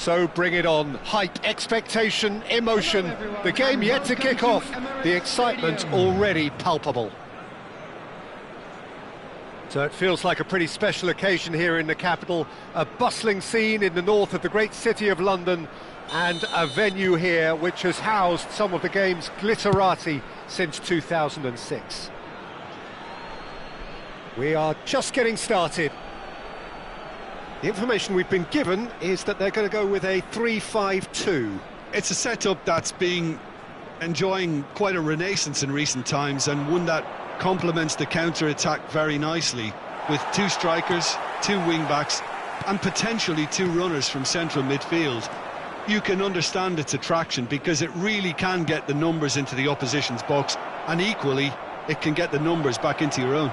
So bring it on. Hype, expectation, emotion. The game yet to kick off. The excitement already palpable. So it feels like a pretty special occasion here in the capital. A bustling scene in the north of the great city of London, and a venue here which has housed some of the game's glitterati since 2006. We are just getting started. The information we've been given is that they're going to go with a 3-5-2. It's a setup that's been enjoying quite a renaissance in recent times, and one that complements the counter-attack very nicely, with two strikers, two wing-backs, and potentially two runners from central midfield. You can understand its attraction because it really can get the numbers into the opposition's box, and equally, it can get the numbers back into your own.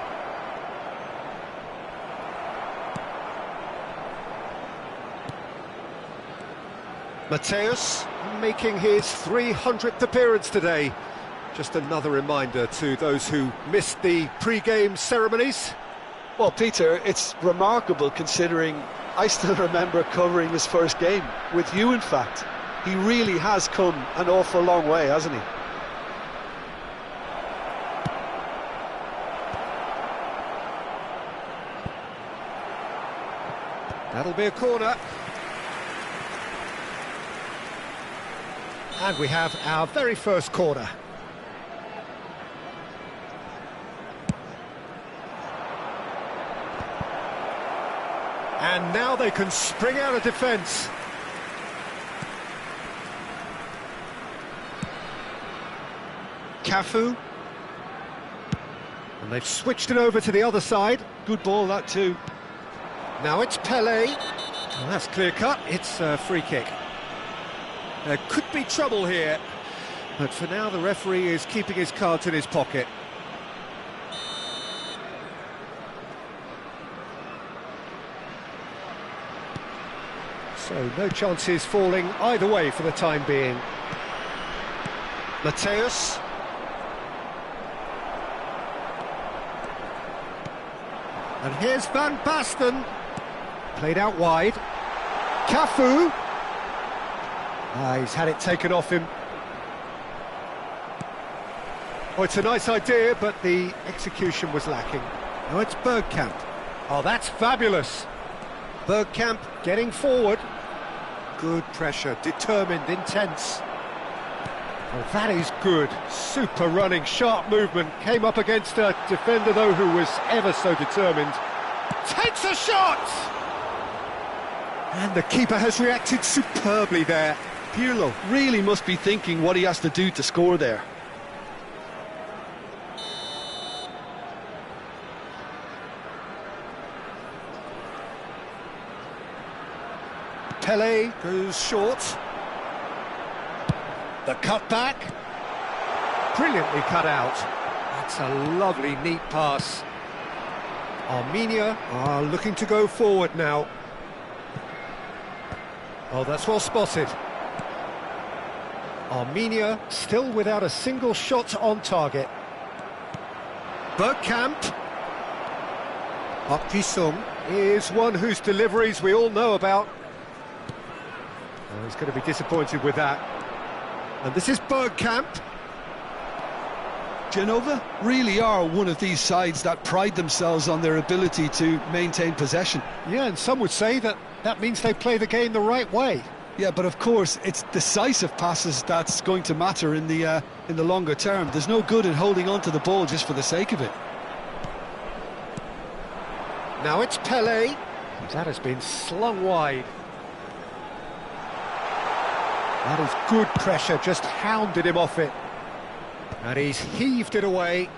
Mateus making his 300th appearance today. Just another reminder to those who missed the pre-game ceremonies. Well, Peter, it's remarkable considering I still remember covering his first game, with you in fact. He really has come an awful long way, hasn't he? That'll be a corner. And we have our very first corner. And now they can spring out of defence. Cafu. And they've switched it over to the other side. Good ball, that too. Now it's Pelé. Well, that's clear cut. It's a free kick. There could be trouble here, but for now the referee is keeping his cards in his pocket. So no chances falling either way for the time being. Mateus. And here's Van Basten. Played out wide. Cafu. He's had it taken off him. Oh, it's a nice idea, but the execution was lacking. Now it's Bergkamp. Oh, that's fabulous. Bergkamp getting forward. Good pressure, determined, intense. Oh, that is good. Super running, sharp movement. Came up against a defender, though, who was ever so determined. Takes a shot! And the keeper has reacted superbly there. Pirlo really must be thinking what he has to do to score there. Pelé goes short. The cutback. Brilliantly cut out. That's a lovely, neat pass. Armenia are looking to go forward now. Oh, that's well spotted. Armenia still without a single shot on target. Bergkamp. Park Ji-sung is one whose deliveries we all know about. Oh, he's going to be disappointed with that. And this is Bergkamp. Genova really are one of these sides that pride themselves on their ability to maintain possession. Yeah, and some would say that means they play the game the right way. Yeah, but of course, it's decisive passes that's going to matter in the longer term. There's no good in holding on to the ball just for the sake of it. Now it's Pelé. That has been slung wide. That is good pressure, just hounded him off it. And he's heaved it away.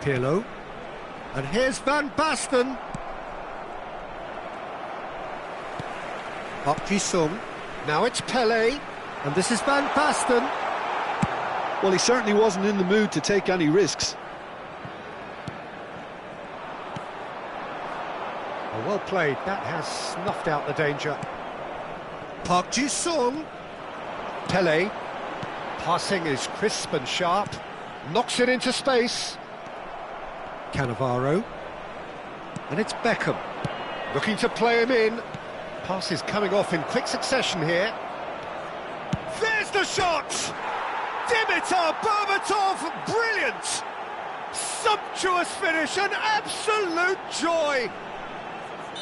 Pirlo. And here's Van Basten. Park Ji-sung. Now it's Pelé. And this is Van Basten. Well, he certainly wasn't in the mood to take any risks. Oh, well played. That has snuffed out the danger. Park Ji-sung. Pelé. Passing is crisp and sharp. Knocks it into space. Cannavaro. And it's Beckham. Looking to play him in. Passes coming off in quick succession here. There's the shot! Dimitar Berbatov, brilliant! Sumptuous finish, an absolute joy!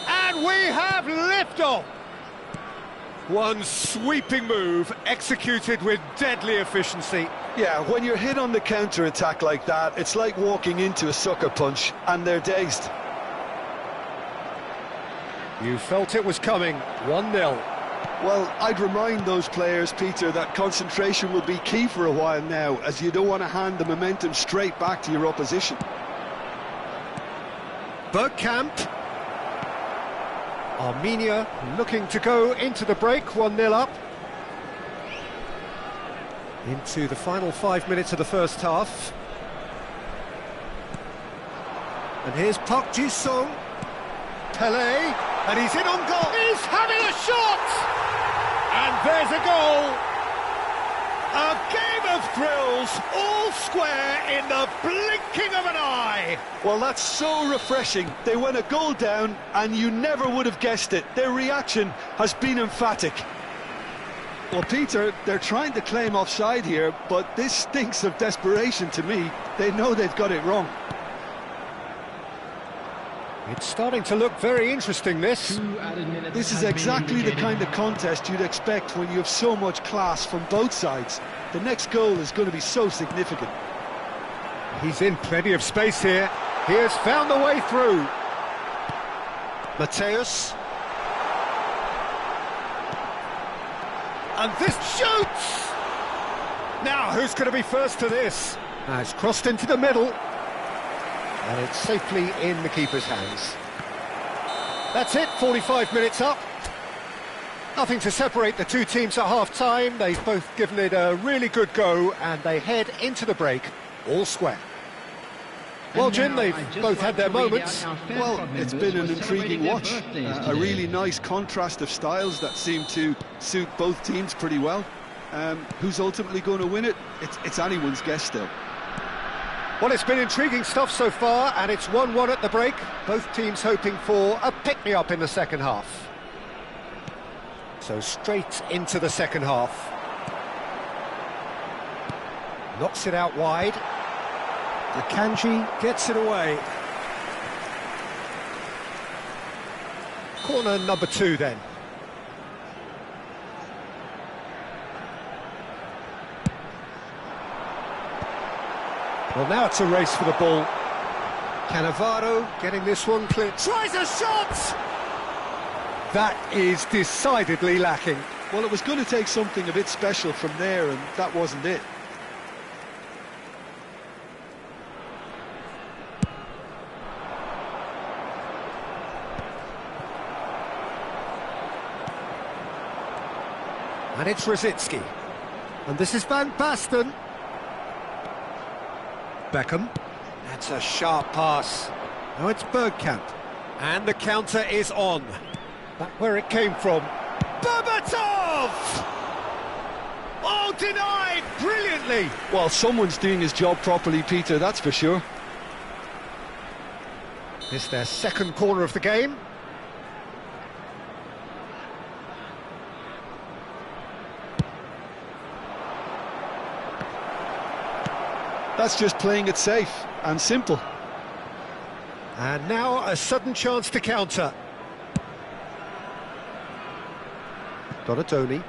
And we have liftoff! One sweeping move, executed with deadly efficiency. Yeah, when you're hit on the counter-attack like that, it's like walking into a sucker punch, and they're dazed. You felt it was coming, 1-0. Well, I'd remind those players, Peter, that concentration will be key for a while now, as you don't want to hand the momentum straight back to your opposition. Bergkamp. Armenia looking to go into the break, 1-0 up. Into the final 5 minutes of the first half. And here's Park Ji-sung. Pele, and he's in on goal. He's having a shot! And there's a goal. A game of thrills, all square in the blinking of an eye. Well, that's so refreshing. They went a goal down, and you never would have guessed it. Their reaction has been emphatic. Well, Peter, they're trying to claim offside here, but this stinks of desperation to me. They know they've got it wrong. It's starting to look very interesting, this. This is exactly the kind of contest you'd expect when you have so much class from both sides. The next goal is going to be so significant. He's in plenty of space here. He has found the way through. Mateus. And this shoots! Now, who's going to be first to this? Now, it's crossed into the middle. And it's safely in the keeper's hands. That's it, 45 minutes up. Nothing to separate the two teams at half-time. They've both given it a really good go, and they head into the break all square. Well, Jim, they've both had their moments. Well, it's been an intriguing watch. A really nice contrast of styles that seem to suit both teams pretty well. Who's ultimately going to win it? It's anyone's guess still. Well, it's been intriguing stuff so far, and it's 1-1 at the break. Both teams hoping for a pick-me-up in the second half. So straight into the second half. Knocks it out wide. Akanji gets it away. Corner number 2 then. Well, now it's a race for the ball. Cannavaro getting this one clear. Tries a shot! That is decidedly lacking. Well, it was going to take something a bit special from there, and that wasn't it. And it's Rosicki. And this is Van Basten. Beckham. That's a sharp pass. Now it's Bergkamp. And the counter is on. Back where it came from. Berbatov! Oh, denied brilliantly. Well, someone's doing his job properly, Peter, that's for sure. It's their second corner of the game. That's just playing it safe and simple. And now a sudden chance to counter. Donadoni.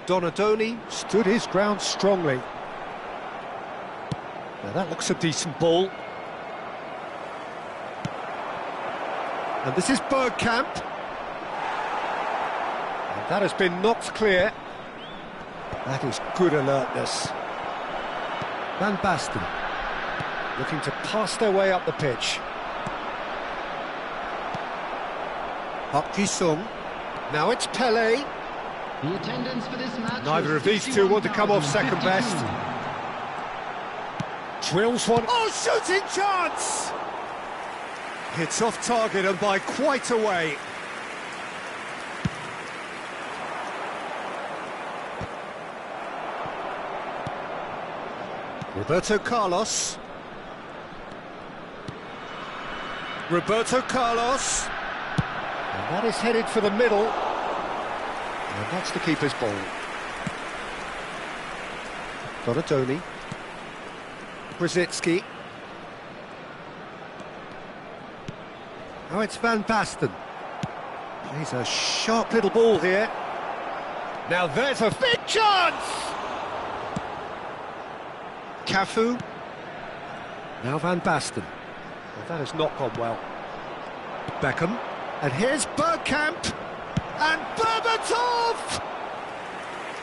Donadoni stood his ground strongly. Now that looks a decent ball. And this is Bergkamp. And that has been knocked clear. That is good alertness. Van Basten looking to pass their way up the pitch. Park Ji-sung. Now it's Pele. The attendance for this match. Neither of these two want to come off second best. Drills one. Oh, shooting chance! It's off target and by quite a way. Roberto Carlos. Roberto Carlos. That is headed for the middle. And that's the keeper's ball. Donadoni. Brzezinski. Oh, it's Van Basten. He's a sharp little ball here. Now there's a big chance! Cafu. Now Van Basten. Well, that has not gone well. Beckham. And here's Bergkamp. And Berbatov!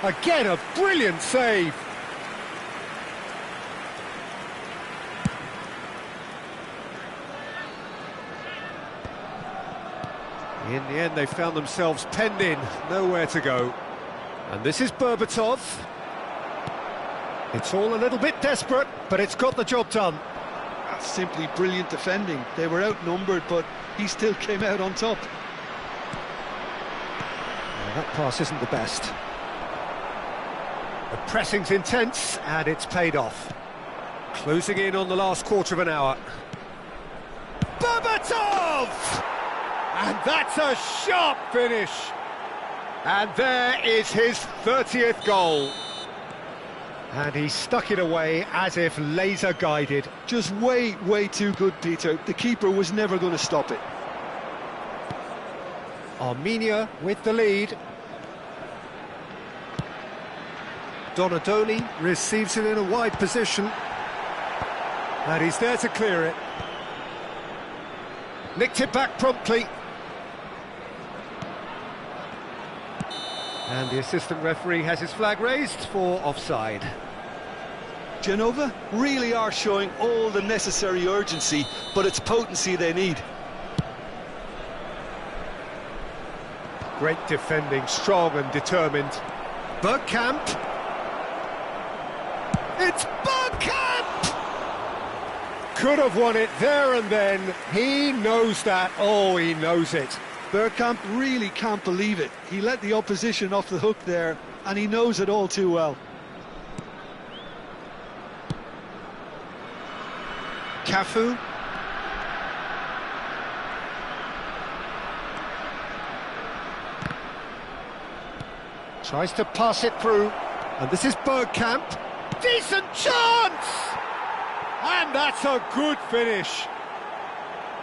Again, a brilliant save. In the end, they found themselves penned in, nowhere to go. And this is Berbatov. It's all a little bit desperate, but it's got the job done. That's simply brilliant defending. They were outnumbered, but he still came out on top. Well, that pass isn't the best. The pressing's intense, and it's paid off. Closing in on the last quarter of an hour. Berbatov! And that's a sharp finish. And there is his 30th goal. And he stuck it away as if laser-guided. Just way too good, Peter. The keeper was never going to stop it. Armenia with the lead. Donadoni receives it in a wide position. And he's there to clear it. Nicked it back promptly. And the assistant referee has his flag raised for offside. Genova really are showing all the necessary urgency, but it's potency they need. Great defending, strong and determined. Bergkamp. It's Bergkamp! Could have won it there and then. He knows that. Oh, he knows it. Bergkamp really can't believe it. He let the opposition off the hook there, and he knows it all too well. Cafu. Tries to pass it through, and this is Bergkamp. Decent chance! And that's a good finish.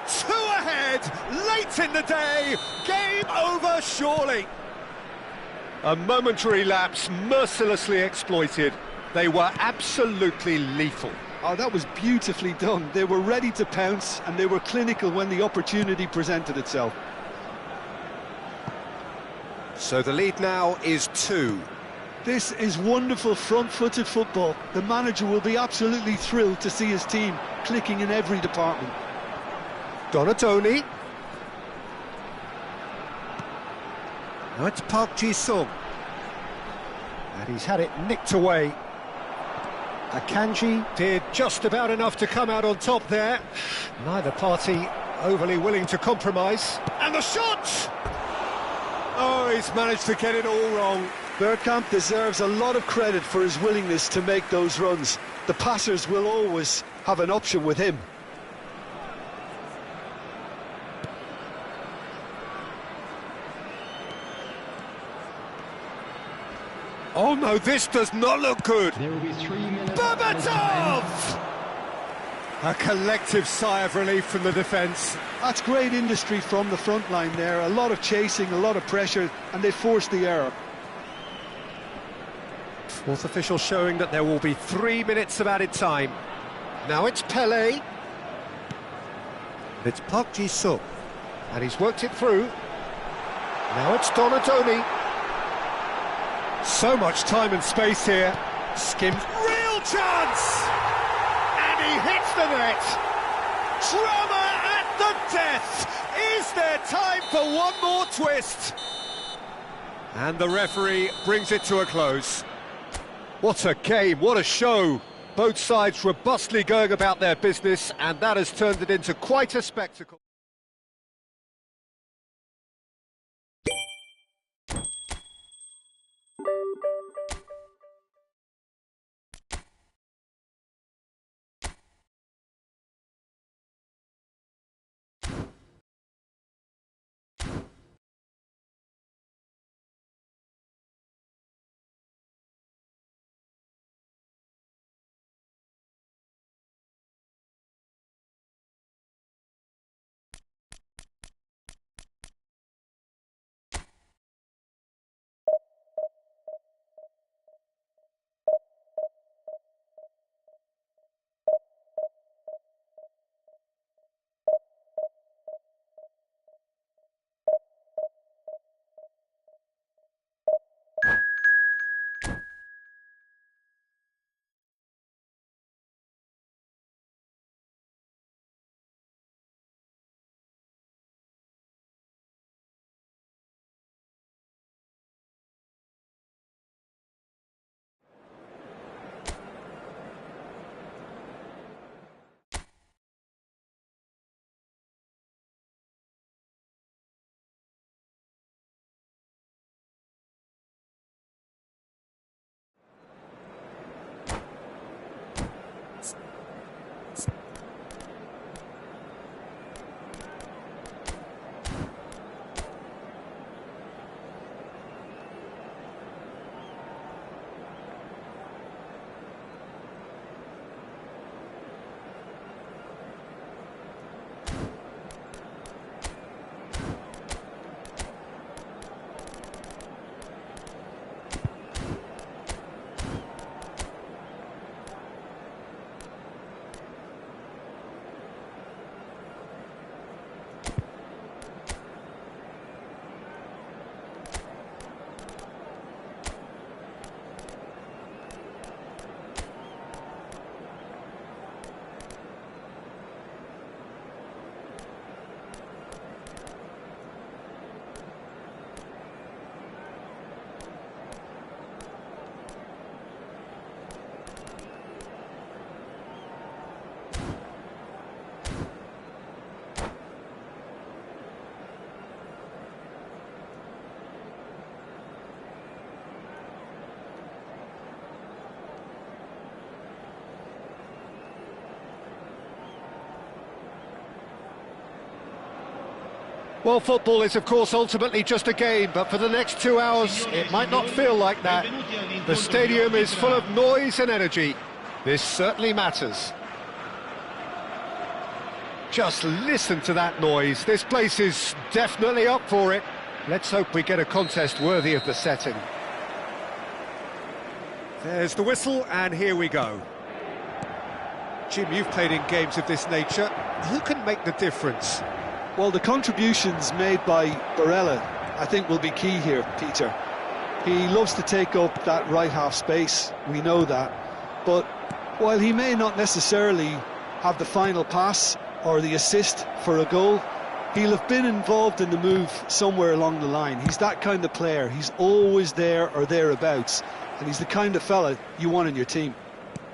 2 ahead, late in the day, game over surely. A momentary lapse mercilessly exploited. They were absolutely lethal. Oh, that was beautifully done. They were ready to pounce, and they were clinical when the opportunity presented itself. So the lead now is 2. This is wonderful front-footed football. The manager will be absolutely thrilled to see his team clicking in every department. Donadoni. Now it's Park Ji-sung. And he's had it nicked away. Akanji did just about enough to come out on top there. Neither party overly willing to compromise. And the shot! Oh, he's managed to get it all wrong. Bergkamp deserves a lot of credit for his willingness to make those runs. The passers will always have an option with him. Oh no, this does not look good. There will be 3 minutes. Berbatov! A collective sigh of relief from the defence. That's great industry from the front line there. A lot of chasing, a lot of pressure, and they forced the error. Fourth official showing that there will be 3 minutes of added time. Now it's Pele. It's Park Ji-sung. And he's worked it through. Now it's Donadoni. So much time and space here. Skims. Real chance! And he hits the net. Drama at the death. Is there time for one more twist? And the referee brings it to a close. What a game, what a show. Both sides robustly going about their business, and that has turned it into quite a spectacle. Well, football is, of course, ultimately just a game, but for the next 2 hours, it might not feel like that. The stadium is full of noise and energy. This certainly matters. Just listen to that noise. This place is definitely up for it. Let's hope we get a contest worthy of the setting. There's the whistle, and here we go. Jim, you've played in games of this nature. Who can make the difference? Well, the contributions made by Barella, I think, will be key here, Peter. He loves to take up that right half space, we know that. But while he may not necessarily have the final pass or the assist for a goal, he'll have been involved in the move somewhere along the line. He's that kind of player. He's always there or thereabouts, and he's the kind of fella you want in your team.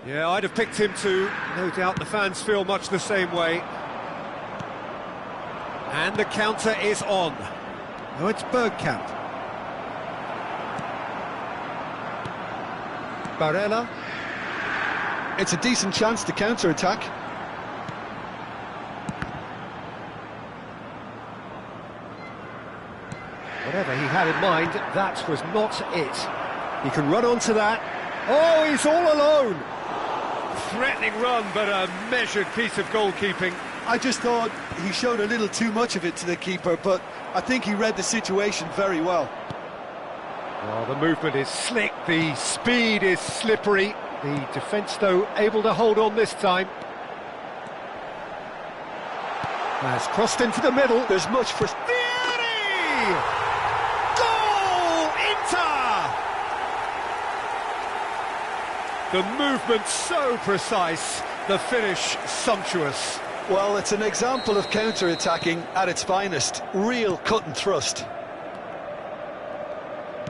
Yeah, I'd have picked him too. No doubt the fans feel much the same way. And the counter is on. Now it's Bergkamp. Barella. It's a decent chance to counter-attack. Whatever he had in mind, that was not it. He can run onto that. Oh, he's all alone. Threatening run, but a measured piece of goalkeeping. I just thought he showed a little too much of it to the keeper, but I think he read the situation very well. Oh, the movement is slick, the speed is slippery. The defence, though, able to hold on this time. Has crossed into the middle. There's much for... Vieri! Goal! Inter! The movement so precise, the finish sumptuous. Well, it's an example of counter-attacking at its finest. Real cut and thrust.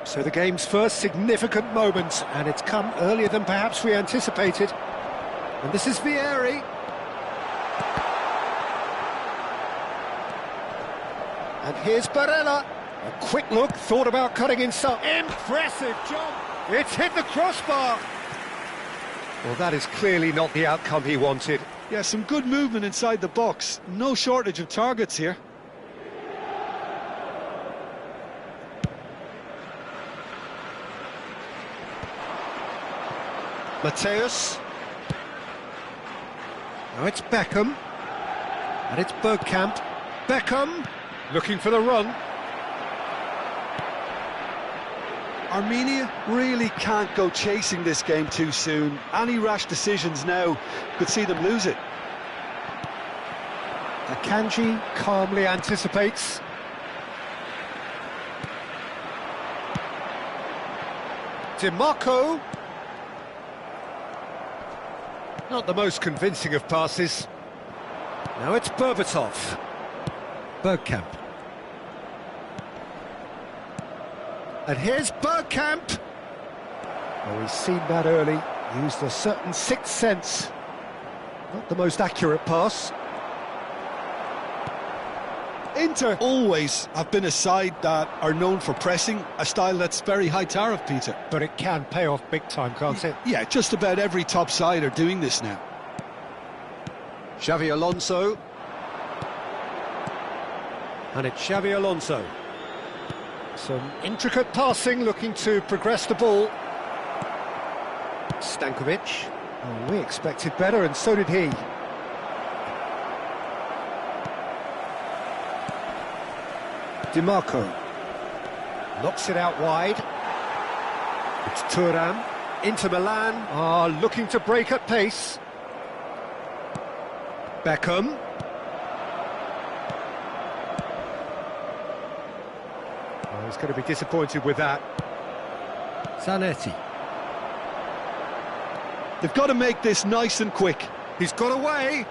So the game's first significant moment, and it's come earlier than perhaps we anticipated. And this is Vieri. And here's Barella. A quick look, thought about cutting inside. Impressive job. It's hit the crossbar. Well, that is clearly not the outcome he wanted. Yeah, some good movement inside the box. No shortage of targets here. Mateus. Now it's Beckham. And it's Bergkamp. Beckham looking for the run. Armenia really can't go chasing this game too soon. Any rash decisions now could see them lose it. Akanji calmly anticipates. DiMarco. Not the most convincing of passes. Now it's Berbatov. Bergkamp. And here's Bergkamp. Oh, he's seen that early. Used a certain sixth sense. Not the most accurate pass. Inter always have been a side that are known for pressing, a style that's very high tariff, Peter. But it can pay off big time, can't it? Yeah, just about every top side are doing this now. Xavi Alonso. And it's Xavi Alonso. Some intricate passing, looking to progress the ball. Stankovic. Oh, we expected better, and so did he. DiMarco. Knocks it out wide. It's Thuram. Inter Milan are looking to break at pace. Beckham. Oh, he's going to be disappointed with that. Zanetti. They've got to make this nice and quick. He's got away.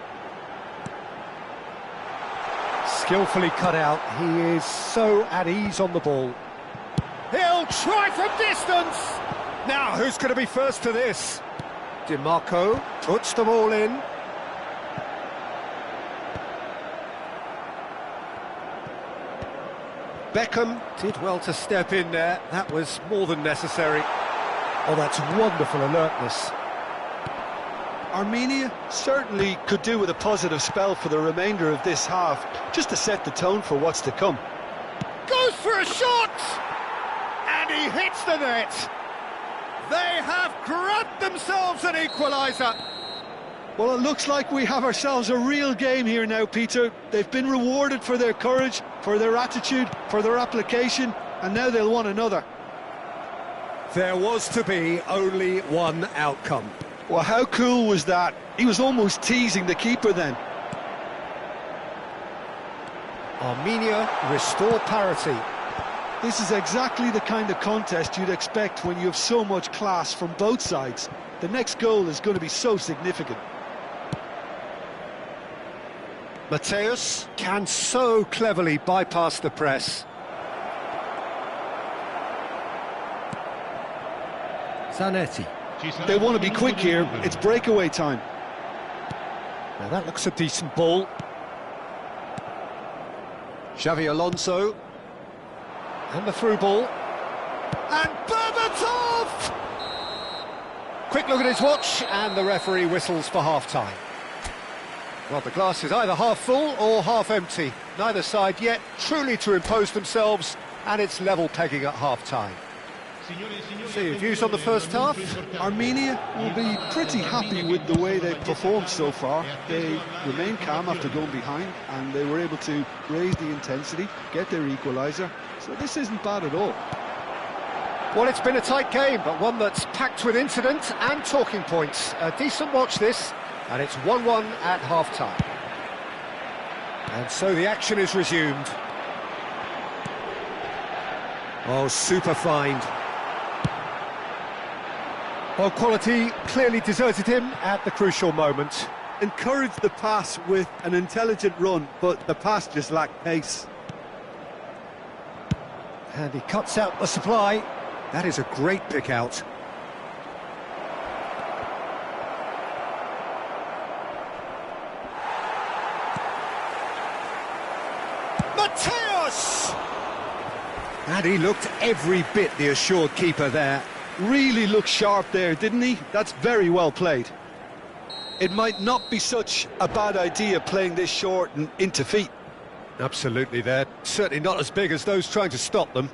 Skillfully cut out. He is so at ease on the ball. He'll try from distance. Now, who's going to be first to this? DiMarco puts the ball in. Beckham did well to step in there. That was more than necessary. Oh, that's wonderful alertness. Armenia certainly could do with a positive spell for the remainder of this half, just to set the tone for what's to come. Goes for a shot! And he hits the net. They have grabbed themselves an equaliser. Well, it looks like we have ourselves a real game here now, Peter. They've been rewarded for their courage, for their attitude, for their application, and now they'll want another. There was to be only one outcome. Well, how cool was that? He was almost teasing the keeper then. Armenia restore parity. This is exactly the kind of contest you'd expect when you have so much class from both sides. The next goal is going to be so significant. Mateus can so cleverly bypass the press. Zanetti. They want to be quick here. It's breakaway time. Now that looks a decent ball. Xavi Alonso. And the through ball. And Berbatov! Quick look at his watch, and the referee whistles for half-time. Well, the glass is either half full or half empty. Neither side yet truly to impose themselves, and it's level pegging at half-time. So your views on the first half? Armenia will be pretty happy with the way they've performed so far. They remained calm after going behind, and they were able to raise the intensity, get their equaliser. So this isn't bad at all. Well, it's been a tight game, but one that's packed with incident and talking points. A decent watch this, and it's 1-1 at half-time. And so the action is resumed. Oh, super find. Well, quality clearly deserted him at the crucial moment. Encouraged the pass with an intelligent run, but the pass just lacked pace. And he cuts out the supply. That is a great pick out. Mateus! And he looked every bit the assured keeper there. Really looked sharp there, didn't he? That's very well played. It might not be such a bad idea playing this short and into feet. Absolutely, they're certainly not as big as those trying to stop them.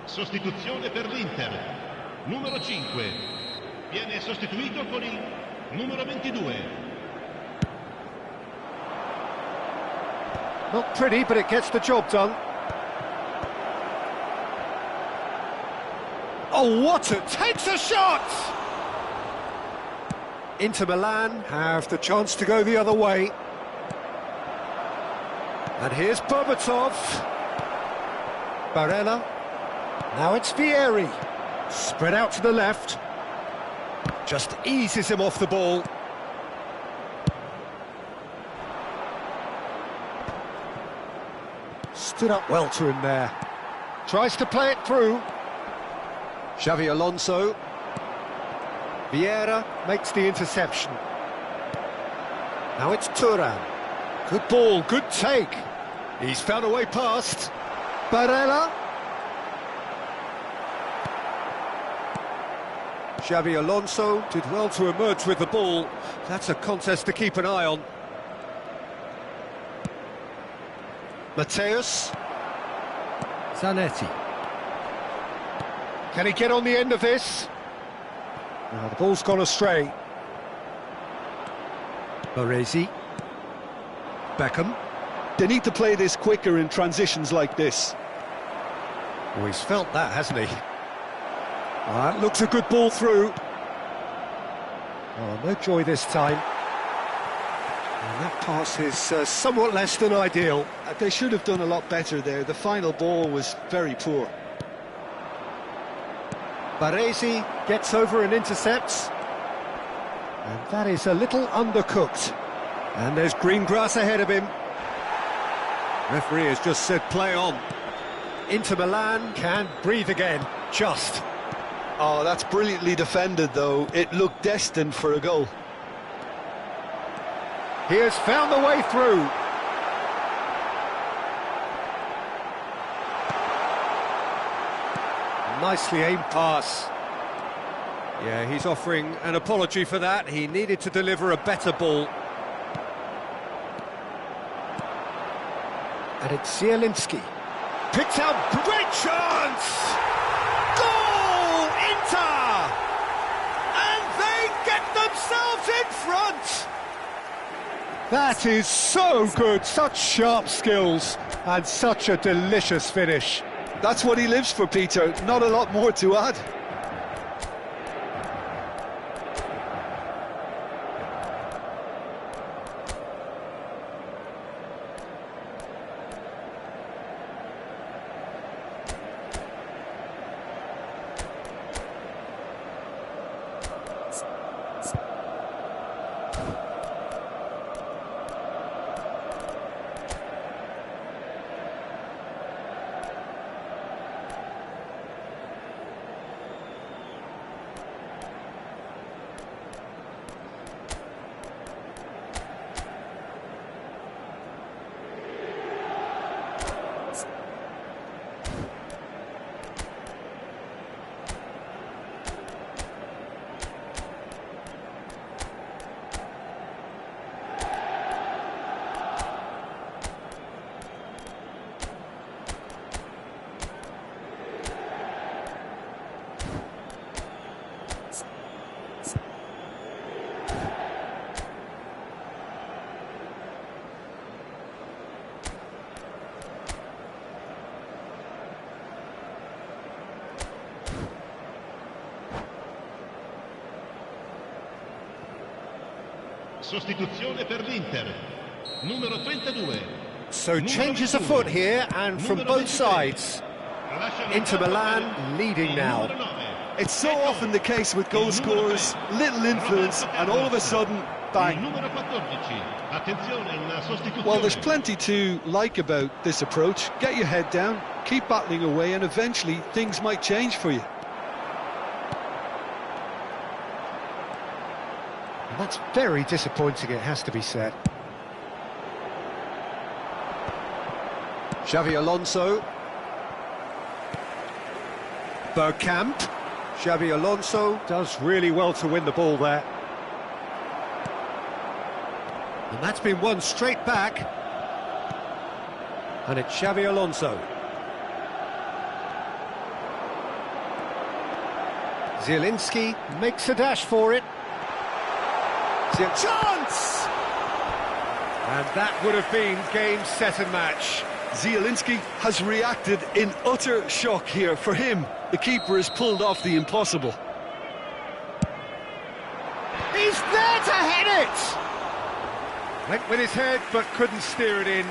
Sostituzione per l'Inter. Numero 5. Viene sostituito con il numero 22. Not pretty, but it gets the job done. Oh, what a... takes a shot! Inter Milan have the chance to go the other way. And here's Berbatov. Barella. Now it's Vieri. Spread out to the left. Just eases him off the ball. Stood up well to him there. Tries to play it through. Xavi Alonso. Vieira makes the interception. Now it's Turan. Good ball, good take. He's found a way past. Barella. Xavi Alonso did well to emerge with the ball. That's a contest to keep an eye on. Mateus. Zanetti. Can he get on the end of this? Now the ball's gone astray. Baresi. Beckham. They need to play this quicker in transitions like this. Oh, he's felt that, hasn't he? That looks a good ball through. Oh, no joy this time. And that pass is somewhat less than ideal. They should have done a lot better there. The final ball was very poor. Baresi gets over and intercepts. And that is a little undercooked. And there's green grass ahead of him. Referee has just said play on. Inter Milan can breathe again, just. Oh, that's brilliantly defended, though. It looked destined for a goal. He has found the way through. Nicely aimed pass. Yeah, he's offering an apology for that. He needed to deliver a better ball. And it's Zielinski. Picked out, great chance! Goal! Inter! And they get themselves in front! That is so good, such sharp skills, and such a delicious finish. That's what he lives for, Peter. Not a lot more to add. Sostituzione per l'Inter. Numero 32. So changes afoot here, and from both sides. Inter Milan leading now. It's so often the case with goal scorers, little influence, and all of a sudden, bang. Well, there's plenty to like about this approach. Get your head down, keep battling away, and eventually things might change for you. That's very disappointing, it has to be said. Xavi Alonso. Bergkamp. Xavi Alonso does really well to win the ball there. And that's been won straight back. And it's Xavi Alonso. Zielinski makes a dash for it. Chance! And that would have been game, set and match. Zielinski has reacted in utter shock here. For him, the keeper has pulled off the impossible. He's there to head it! Went with his head, but couldn't steer it in.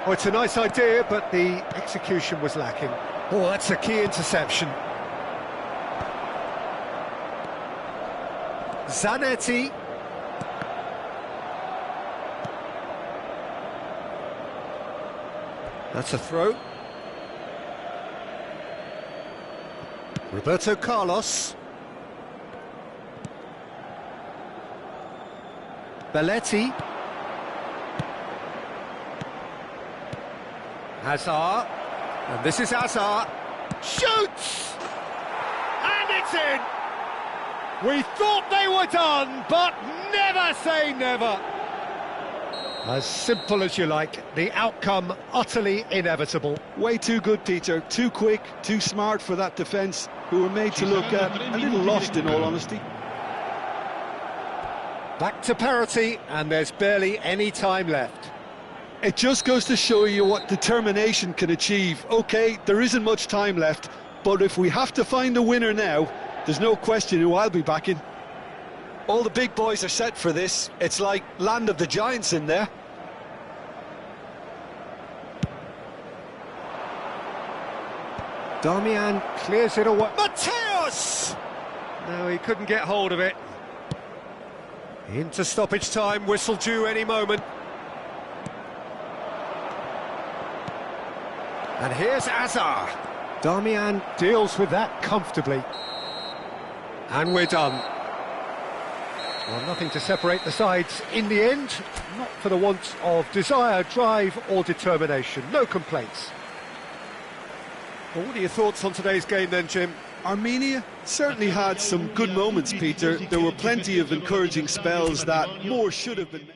Oh, it's a nice idea, but the execution was lacking. Oh, that's a key interception. Zanetti. That's a throw. Roberto Carlos. Belletti. Hazard, and this is Hazard, shoots! And it's in! We thought they were done, but never say never! As simple as you like, the outcome utterly inevitable. Way too good, Peter, too quick, too smart for that defence, who were made to look a little lost in all honesty. Back to parity, and there's barely any time left. It just goes to show you what determination can achieve. OK, there isn't much time left, but if we have to find a winner now, there's no question who I'll be backing. All the big boys are set for this. It's like land of the giants in there. Damian clears it away. Mateus! No, he couldn't get hold of it. Into stoppage time, whistle due any moment. And here's Hazard. Damian deals with that comfortably. And we're done. Well, nothing to separate the sides in the end, not for the want of desire, drive or determination. No complaints. Well, what are your thoughts on today's game then, Jim? Armenia certainly had some good moments, Peter. There were plenty of encouraging spells that more should have been...